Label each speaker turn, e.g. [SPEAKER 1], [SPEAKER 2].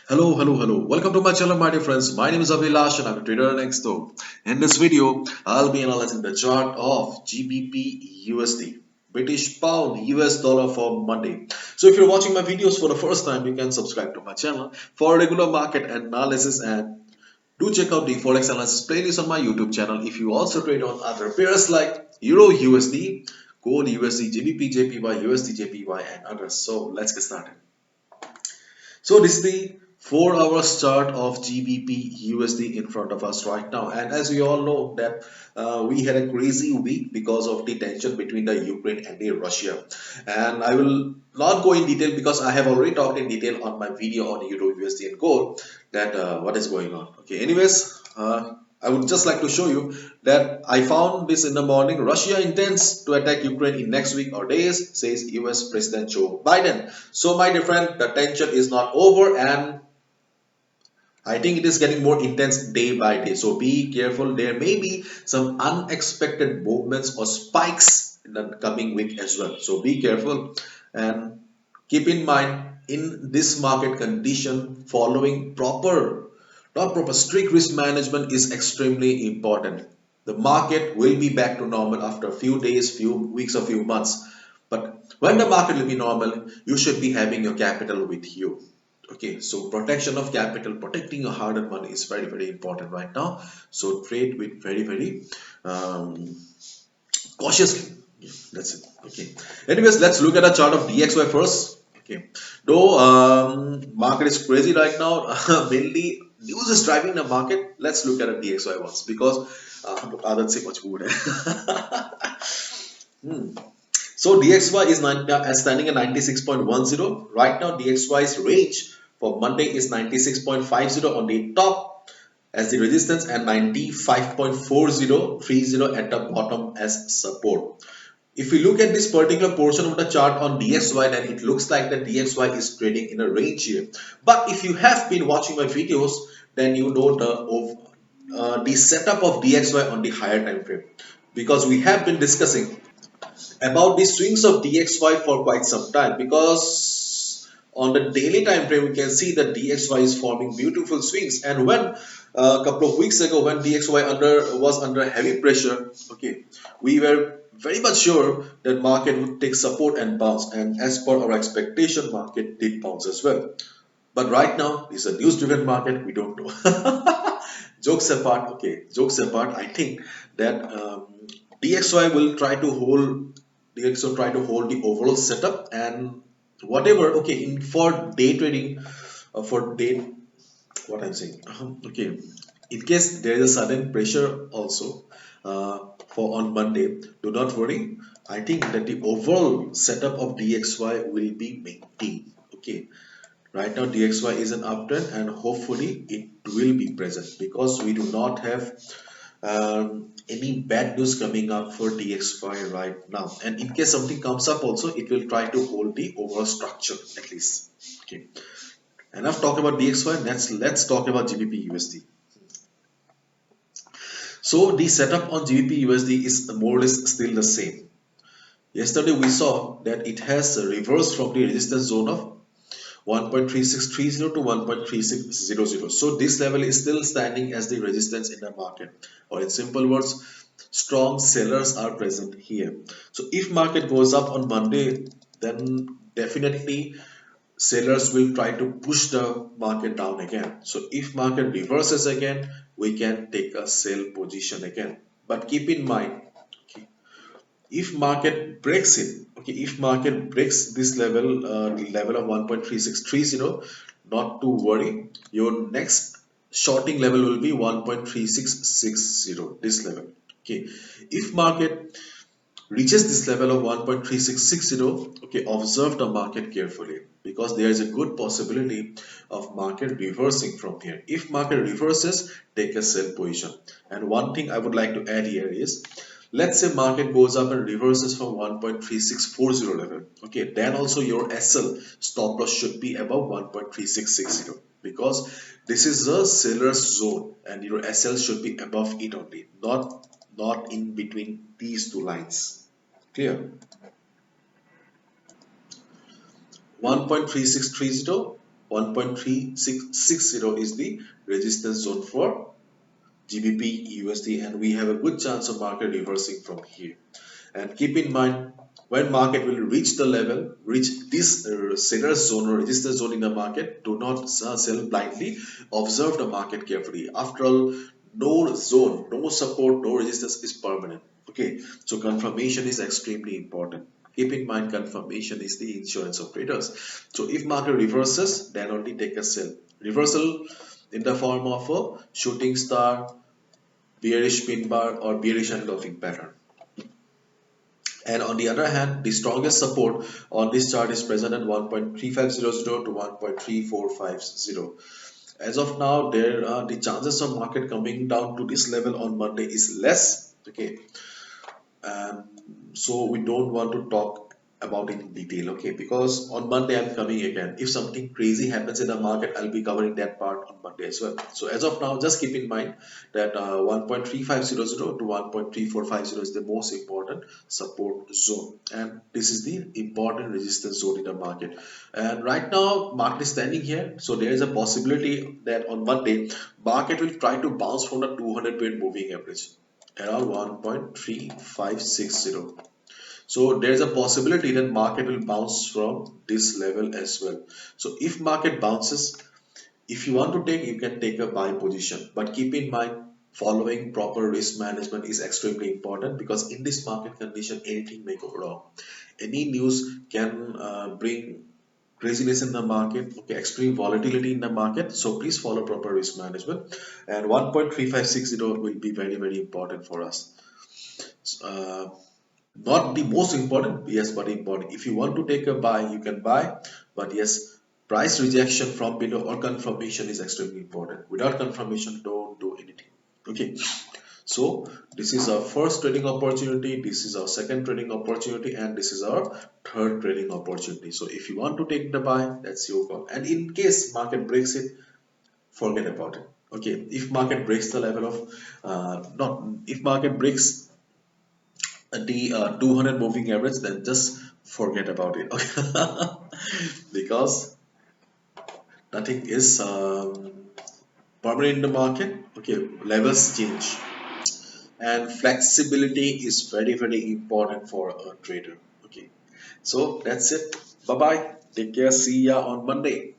[SPEAKER 1] Hello. Welcome to my channel, my dear friends. My name is Abhilash and I'm a trader next door. In this video, I'll be analyzing the chart of GBP USD, British Pound US Dollar for Monday. So if you're watching my videos for the first time, you can subscribe to my channel for regular market analysis and do check out the Forex analysis playlist on my YouTube channel. If you also trade on other pairs like Euro USD, Gold USD, GBP JPY, USD JPY and others. So let's get started. So this is the 4 hour chart of GBP USD in front of us right now, and as we all know that we had a crazy week because of the tension between the Ukraine and the Russia, and I will not go in detail because I have already talked in detail on my video on Euro USD and gold that what is going on. Okay, anyways, I would just like to show you that I found this in the morning. Russia intends to attack Ukraine in next week or days, says US President Joe Biden. So my dear friend, the tension is not over and I think it is getting more intense day by day. So be careful. There may be some unexpected movements or spikes in the coming week as well. So be careful and keep in mind in this market condition, following not proper strict risk management is extremely important. The market will be back to normal after a few days, few weeks, or few months. But when the market will be normal, you should be having your capital with you. Okay, so protection of capital, protecting your hard-earned money is very important right now. So trade with very um, cautiously. Yeah, that's it. Okay. Anyways, let's look at a chart of DXY first. Okay. Though market is crazy right now, mainly news is driving the market. Let's look at a DXY once because आदत से मजबूर है. So DXY is standing at 96.10. Right now, DXY's range for Monday is 96.50 on the top as the resistance and 95.4030 at the bottom as support. If we look at this particular portion of the chart on DXY, then it looks like the DXY is trading in a range here. But if you have been watching my videos, then you know the setup of DXY on the higher time frame, because we have been discussing about the swings of DXY for quite some time, because on the daily time frame we can see that DXY is forming beautiful swings, and when a couple of weeks ago when DXY was under heavy pressure, okay, we were very much sure that market would take support and bounce, and as per our expectation market did bounce as well. But right now it's a news driven market, we don't know. Jokes apart, okay, jokes apart, I think that DXY will try to hold the overall setup, and whatever, okay, for day trading, for day, what I'm saying, okay, in case there is a sudden pressure also for on Monday, do not worry. I think that the overall setup of DXY will be maintained. Okay, right now DXY is an uptrend and hopefully it will be present because we do not have any bad news coming up for DXY right now, and in case something comes up also, it will try to hold the overall structure at least. Okay, enough talk about DXY. Let's talk about GBP USD. So the setup on GBP USD is more or less still the same. Yesterday we saw that it has reversed from the resistance zone of 1.3630 to 1.3600. So this level is still standing as the resistance in the market, or in simple words, strong sellers are present here. So if market goes up on Monday, then definitely sellers will try to push the market down again. So if market reverses again, we can take a sell position again. But keep in mind, okay, if market breaks it, okay, if market breaks this level, the level of 1.3630, not to worry, your next shorting level will be 1.3660, this level. Okay, if market reaches this level of 1.3660, okay, observe the market carefully because there is a good possibility of market reversing from here. If market reverses, take a sell position. And one thing I would like to add here is, let's say market goes up and reverses from 1.3640 level, okay, then also your SL stop loss should be above 1.3660 because this is a seller's zone and your SL should be above it only, not in between these two lines. Clear? 1.3630, 1.3660 is the resistance zone for GBP USD, and we have a good chance of market reversing from here. And keep in mind, when market will reach the level, reach this seller zone or resistance zone in the market, do not sell blindly. Observe the market carefully. After all, no zone, no support, no resistance is permanent. Okay, so confirmation is extremely important. Keep in mind, confirmation is the insurance of traders. So if market reverses, then only take a sell. Reversal in the form of a shooting star, bearish pin bar, or bearish engulfing pattern. And on the other hand, the strongest support on this chart is present at 1.3500 to 1.3450. As of now, there are the chances of market coming down to this level on Monday is less. Okay, and so we don't want to talk about it in detail, okay, because on Monday I'm coming again. If something crazy happens in the market, I'll be covering that part on Monday as well. So as of now, just keep in mind that 1.3500 to 1.3450 is the most important support zone, and this is the important resistance zone in the market. And right now market is standing here, so there is a possibility that on Monday market will try to bounce from the 200 period moving average around 1.3560. So there's a possibility that market will bounce from this level as well. So if market bounces, if you want to take, you can take a buy position, but keep in mind following proper risk management is extremely important, because in this market condition anything may go wrong. Any news can bring craziness in the market, okay, extreme volatility in the market. So please follow proper risk management, and 1.3560 will be very important for us. uh, Not the most important, yes, but important. If you want to take a buy, you can buy, but yes, price rejection from below or confirmation is extremely important. Without confirmation, don't do anything. Okay, so this is our first trading opportunity, this is our second trading opportunity, and this is our third trading opportunity. So if you want to take the buy, that's your call. And in case market breaks it, forget about it. Okay, if market breaks the level of not if market breaks the 200 moving average, then just forget about it. Okay, because nothing is permanent in the market. Okay, levels change, and flexibility is very important for a trader. Okay, so that's it. Bye bye, take care, see ya on Monday.